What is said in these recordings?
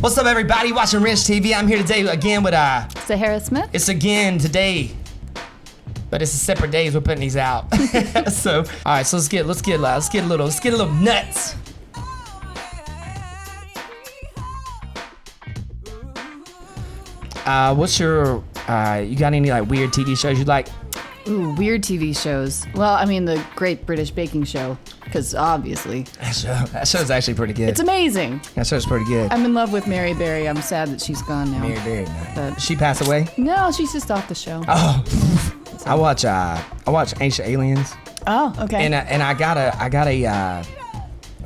What's up, everybody watching Rich TV? I'm here today again with Sahara Smith. It's again today, but it's a separate days. We're putting these out. So, all right. So let's get a little nuts. What's your you got any like weird TV shows you like? Ooh, weird TV shows. Well, I mean, the Great British Baking Show, because obviously. That show's actually pretty good. It's amazing. That show's pretty good. I'm in love with Mary Berry. I'm sad that she's gone now. Mary Berry. But- Did she pass away? No, she's just off the show. Oh, I watch Ancient Aliens. Oh, okay. And I got a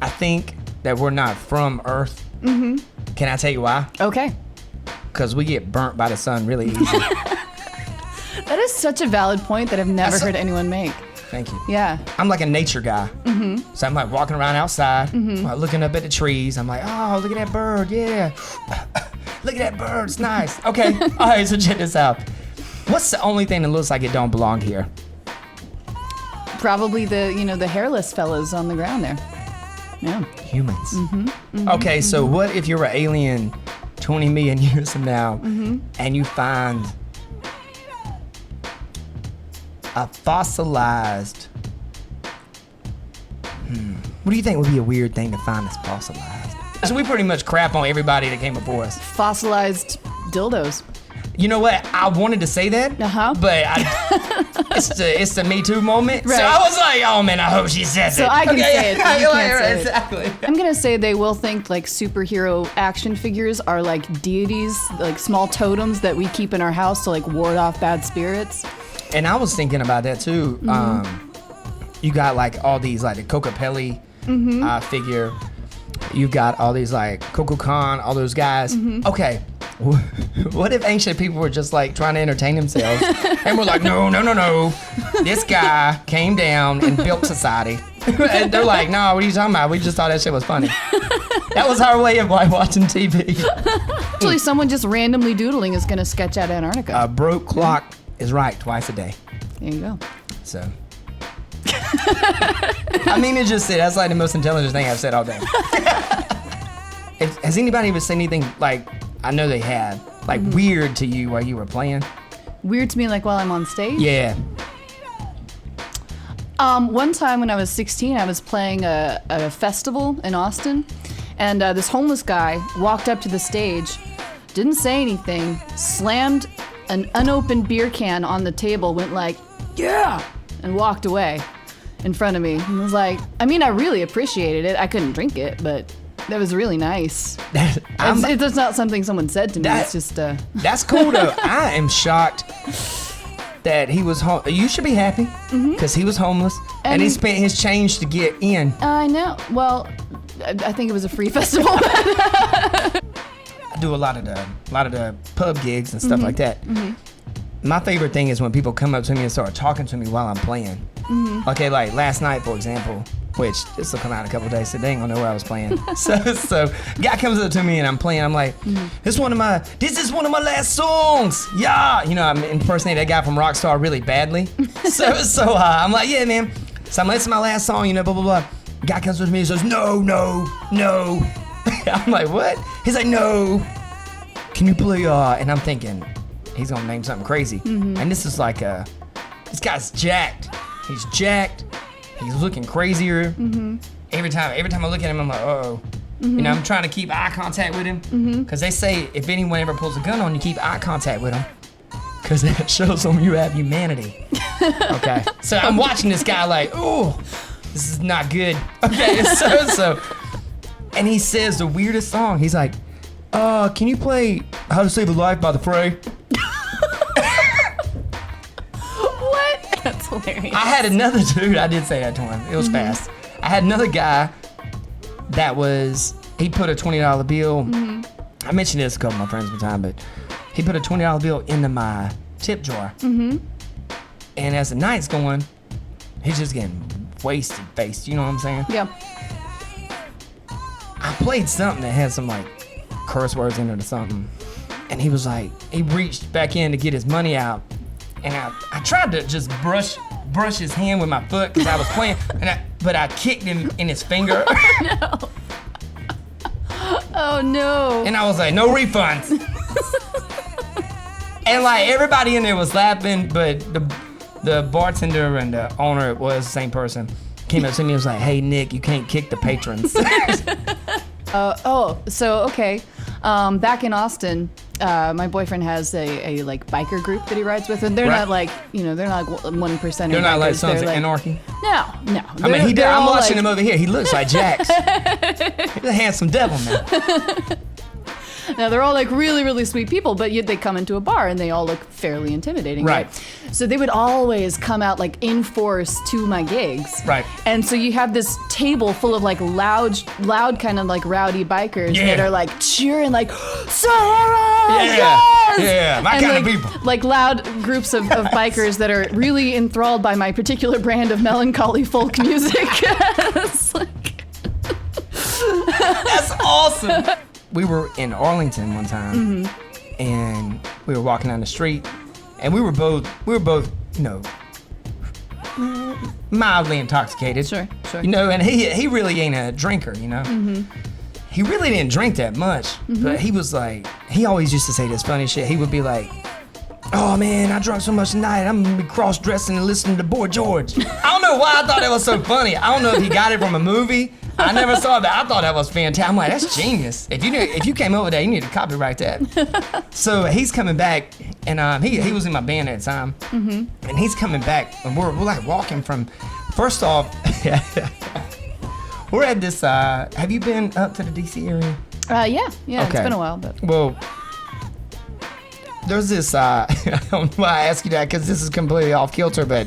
I think that we're not from Earth. Mm-hmm. Can I tell you why? Okay. Because we get burnt by the sun really easy. That is such a valid point that I've never heard anyone make. Thank you. Yeah. I'm like a nature guy. Mm-hmm. So I'm like walking around outside, like looking up at the trees. I'm like, oh, look at that bird, yeah. Look at that bird, it's nice. Okay, all right, so check this out. What's the only thing that looks like it don't belong here? Probably the hairless fellas on the ground there. Yeah. Humans. Okay, so what if you're an alien 20 million years from now and you find a fossilized... What do you think would be a weird thing to find that's fossilized? So we pretty much crap on everybody that came before us. Fossilized dildos. You know what? I wanted to say that, but it's the Me Too moment. Right. So I was like, oh man, I hope she says it. So I can say it. You can't say it. Exactly. I'm gonna say they will think like superhero action figures are like deities, like small totems that we keep in our house to like ward off bad spirits. And I was thinking about that too. You got like all these like the Kokopelli figure. You got all these like Coco Khan, all those guys. Okay. What if ancient people were just like trying to entertain themselves and we're like, no. This guy came down and built society. And they're like, no, what are you talking about? We just thought that shit was funny. That was our way of like watching TV. Actually, someone just randomly doodling is gonna sketch out Antarctica. A broke clock is right twice a day. There you go. So. I mean, that's like the most intelligent thing I've said all day. Has anybody ever said anything like, I know they have, like weird to you while you were playing? Weird to me, like while I'm on stage? Yeah. One time when I was 16, I was playing a festival in Austin, and this homeless guy walked up to the stage, didn't say anything, slammed an unopened beer can on the table, went like, yeah, and walked away in front of me. And was like, I mean, I really appreciated it. I couldn't drink it, but that was really nice. It's not something someone said to me. It's just... That's cool, though. I am shocked that he was home. You should be happy, because he was homeless, and he spent his change to get in. I know. Well, I think it was a free festival. I do a lot of the pub gigs and stuff like that. My favorite thing is when people come up to me and start talking to me while I'm playing. Okay, like last night, for example, which this will come out in a couple days, so they ain't gonna know where I was playing. so guy comes up to me and I'm playing. I'm like, this is one of my last songs. Yeah, I'm impersonating that guy from Rockstar really badly. so I'm like, yeah, man. So I'm like, this is my last song, blah blah blah. Guy comes up to me and says, no. I'm like, what? He's like, no. Can you play? And I'm thinking, he's gonna name something crazy. And this is like this guy's jacked. He's jacked. He's looking crazier. Every time I look at him, I'm like, uh-oh. I'm trying to keep eye contact with him. Because they say if anyone ever pulls a gun on you, keep eye contact with him. Because that shows them you have humanity. Okay. So I'm watching this guy like, ooh, this is not good. Okay, so. And he says the weirdest song. He's like, can you play How to Save a Life by The Fray? What? That's hilarious. I had another dude, I did say that to him. It was fast. I had another guy that he put a $20 bill. I mentioned this to a couple of my friends one time, but he put a $20 bill into my tip jar. And as the night's going, he's just getting wasted faced, you know what I'm saying? Yeah. I played something that had some like curse words in it or something. And he was like, he reached back in to get his money out. And I tried to just brush his hand with my foot because I was playing, but I kicked him in his finger. No. Oh no. And I was like, no refunds. And like everybody in there was laughing, but the bartender and the owner was the same person. Came up to me and was like, hey Nick, you can't kick the patrons. Okay. Back in Austin, my boyfriend has a like biker group that he rides with, and they're Right. not like, they're not 1%. They're not like Sons of Anarchy. No. I mean, I'm watching like, him over here. He looks like Jax. He's a handsome devil, man. Now they're all like really, really sweet people, but yet they come into a bar and they all look fairly intimidating, right? So they would always come out like in force to my gigs, Right. And so you have this table full of like loud kind of like rowdy bikers that are like cheering, like Sahara, yes! My and kind like, of people. like loud groups of bikers that are really enthralled by my particular brand of melancholy folk music. It's like... That's awesome. We were in Arlington one time, and we were walking down the street, and we were both, mildly intoxicated. Sure. And he really ain't a drinker, He really didn't drink that much, but he was like, he always used to say this funny shit. He would be like, oh man, I drank so much tonight, I'm gonna be cross-dressing and listening to Boy George. I don't know why I thought that was so funny. I don't know if he got it from a movie. I never saw that. I thought that was fantastic. I'm like, that's genius. If you came over there, you need to copyright that. So he's coming back, and he was in my band at the time, and he's coming back, and we're like walking from. First off, we're at this. Have you been up to the DC area? Yeah. Okay. It's been a while, but Well, there's this. I don't know why I ask you that because this is completely off kilter, but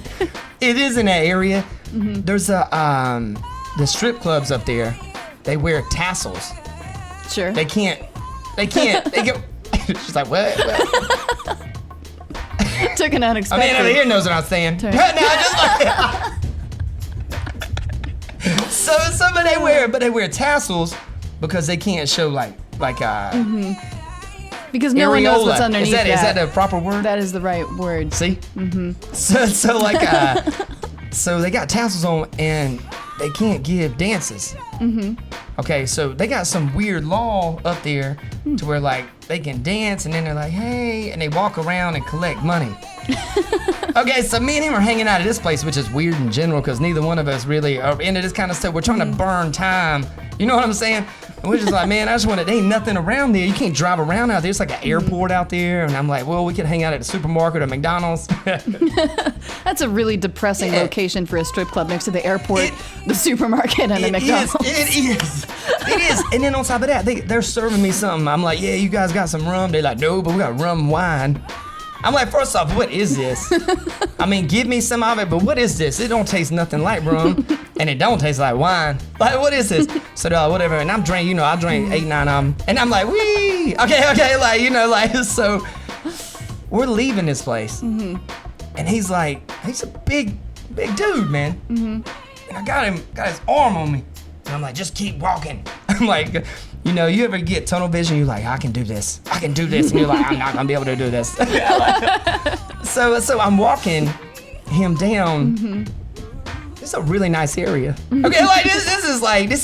it is in that area. There's the strip clubs up there, they wear tassels. sure. They can't, they go, she's like, what? Took an I unexpected. mean, over here knows what I'm saying. Turn. No, just like, so but they wear tassels because they can't show like because no one knows what's areola. underneath Is that the proper word? That is the right word. See? So like, so they got tassels on and they can't give dances. Okay, so they got some weird law up there to where like they can dance and then they're like, hey, and they walk around and collect money. Okay, so me and him are hanging out at this place, which is weird in general because neither one of us really are into this kind of stuff. We're trying to burn time. You know what I'm saying? And we're just like, man, I just want to, there ain't nothing around there. You can't drive around out there. It's like an airport out there. And I'm like, well, we could hang out at the supermarket or McDonald's. That's a really depressing location for a strip club next to the airport, the supermarket, and the McDonald's. It is. And then on top of that, they're serving me something. I'm like, yeah, you guys got some rum? They're like, no, but we got rum wine. I'm like, first off, what is this? I mean, give me some of it, but what is this? It don't taste nothing like rum, and it don't taste like wine. Like, what is this? So they're like, whatever, and I'm drinking, I drank 8, 9 of them, and I'm like, wee, okay, like, so we're leaving this place, and he's like, he's a big dude, man, and I got his arm on me, and I'm like, just keep walking. I'm like, you ever get tunnel vision? You're like, I can do this, and you're like, I'm not gonna be able to do this. So I'm walking him down. It's a really nice area. Okay, like this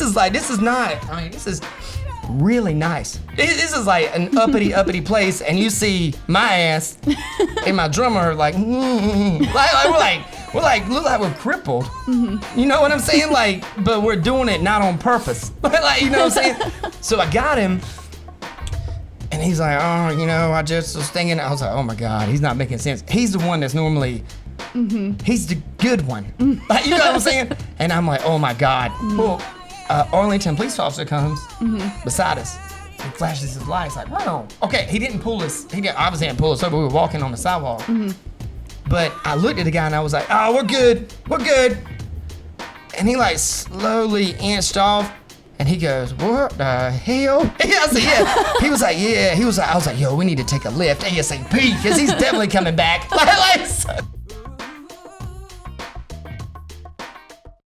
is not. I mean, this is really nice. This is like an uppity place, and you see my ass and my drummer like we're like look like we're crippled. You know what I'm saying? Like, but we're doing it not on purpose. Like, you know what I'm saying? So I got him, and he's like, oh, I just was thinking. I was like, oh my God, he's not making sense. He's the one that's normally. He's the good one. Like, you know what I'm saying? And I'm like, oh my God. Well, Arlington police officer comes beside us. He flashes his lights like, wow. Okay, he didn't pull us. Obviously didn't pull us over. We were walking on the sidewalk. But I looked at the guy and I was like, oh, we're good. And he like slowly inched off. And he goes, what the hell? I said, yeah. He was like, yeah. I was like, yo, we need to take a lift ASAP because he's definitely coming back.